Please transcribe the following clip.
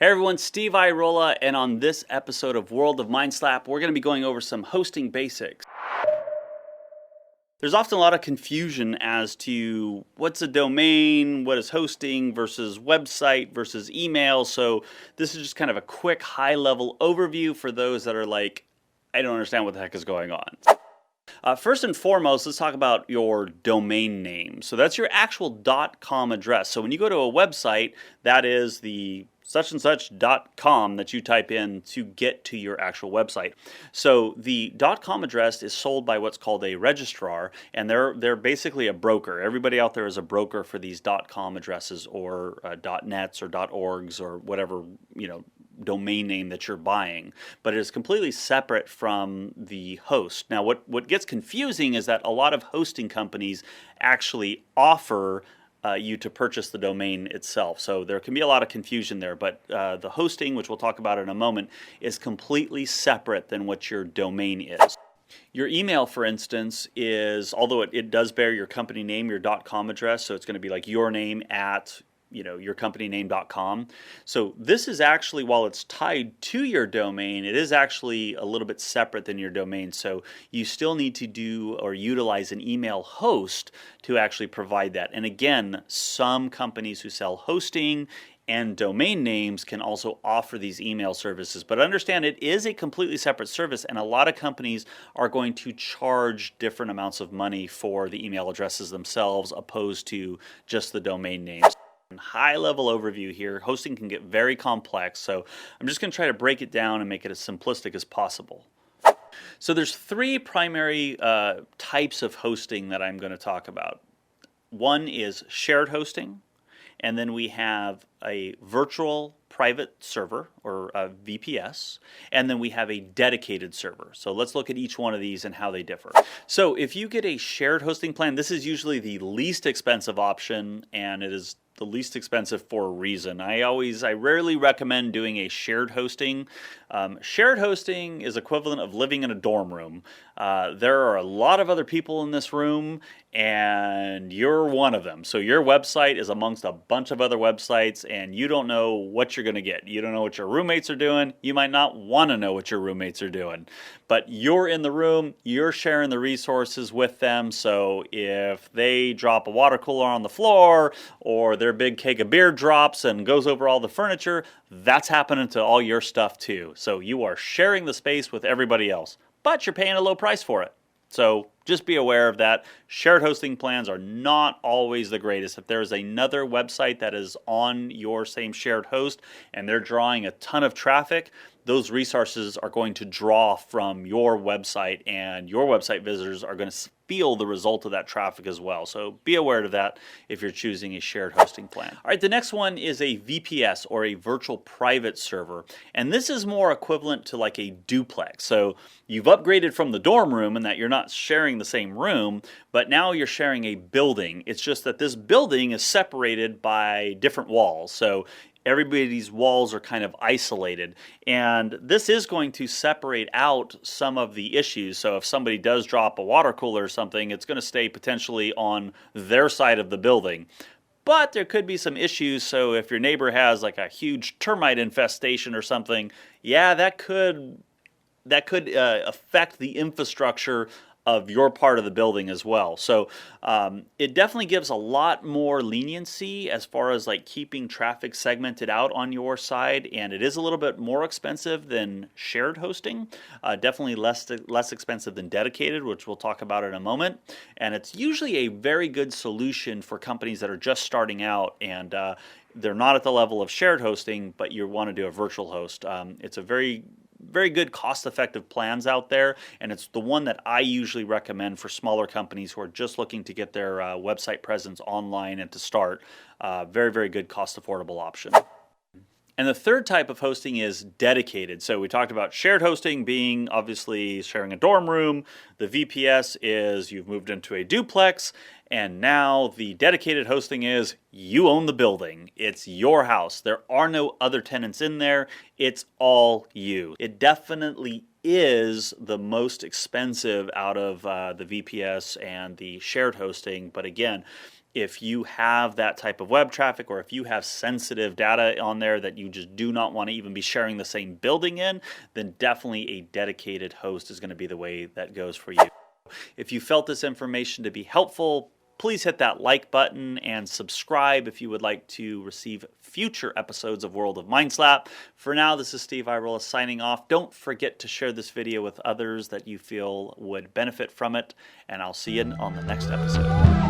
Hey everyone, Steve Irola, and on this episode of World of Mindslap, we're going to be going over some hosting basics. There's often a lot of confusion as to what's a domain, what is hosting versus website versus email, so this is just kind of a quick high-level overview for those that are like, I don't understand what the heck is going on. First and foremost, let's talk about your domain name. So that's your actual .com address. So when you go to a website, that is the such and such.com that you type in to get to your actual website. So the .com address is sold by what's called a registrar, and they're basically a broker. Everybody out there is a broker for these .com addresses or .nets or .orgs or whatever, domain name that you're buying, but it is completely separate from the host. Now, what gets confusing is that a lot of hosting companies actually offer you to purchase the domain itself. So there can be a lot of confusion there, but the hosting, which we'll talk about in a moment, is completely separate than what your domain is. Your email, for instance, is, although it does bear your company name, your .com address, so it's going to be like your name at yourcompanyname.com. So this is actually, while it's tied to your domain, it is actually a little bit separate than your domain. So you still need to do or utilize an email host to actually provide that. And again, some companies who sell hosting and domain names can also offer these email services. But understand it is a completely separate service, and a lot of companies are going to charge different amounts of money for the email addresses themselves opposed to just the domain names. High-level overview here. Hosting can get very complex, so I'm just going to try to break it down and make it as simplistic as possible. So there's three primary types of hosting that I'm going to talk about. One is shared hosting, and then we have a virtual private server, or a VPS, and then we have a dedicated server. So let's look at each one of these and how they differ. So if you get a shared hosting plan, this is usually the least expensive option, and it is the least expensive for a reason. I rarely recommend doing a shared hosting. Shared hosting is equivalent of living in a dorm room. There are a lot of other people in this room, and you're one of them. So your website is amongst a bunch of other websites, and you don't know what you're going to get. You don't know what your roommates are doing. You might not want to know what your roommates are doing. But you're in the room, you're sharing the resources with them, so if they drop a water cooler on the floor, or their big keg of beer drops and goes over all the furniture, that's happening to all your stuff too. So you are sharing the space with everybody else, but you're paying a low price for it. So just be aware of that. Shared hosting plans are not always the greatest. If there's another website that is on your same shared host and they're drawing a ton of traffic, those resources are going to draw from your website, and your website visitors are going to feel the result of that traffic as well. So be aware of that if you're choosing a shared hosting plan. All right, the next one is a VPS, or a virtual private server. And this is more equivalent to like a duplex. So you've upgraded from the dorm room in that you're not sharing the same room, but now you're sharing a building. It's just that this building is separated by different walls. So everybody's walls are kind of isolated, and this is going to separate out some of the issues. So if somebody does drop a water cooler or something, it's going to stay potentially on their side of the building. But there could be some issues, so if your neighbor has like a huge termite infestation or something, yeah, that could affect the infrastructure of your part of the building as well. So it definitely gives a lot more leniency as far as like keeping traffic segmented out on your side, and it is a little bit more expensive than shared hosting. Definitely less expensive than dedicated, which we'll talk about in a moment. And it's usually a very good solution for companies that are just starting out and they're not at the level of shared hosting, but you want to do a virtual host. It's a very good cost-effective plans out there, and it's the one that I usually recommend for smaller companies who are just looking to get their website presence online and to start. Very good cost-affordable option. And the third type of hosting is dedicated. So we talked about shared hosting being obviously sharing a dorm room. The VPS is you've moved into a duplex. And now the dedicated hosting is you own the building. It's your house. There are no other tenants in there. It's all you. It definitely is the most expensive out of the VPS and the shared hosting. But again, If you have that type of web traffic, or if you have sensitive data on there that you just do not want to even be sharing the same building in, then definitely a dedicated host is going to be the way that goes for you. If you felt this information to be helpful, please hit that like button and subscribe if you would like to receive future episodes of World of Mindslap. For now, this is Steve Irola signing off. Don't forget to share this video with others that you feel would benefit from it, and I'll see you on the next episode.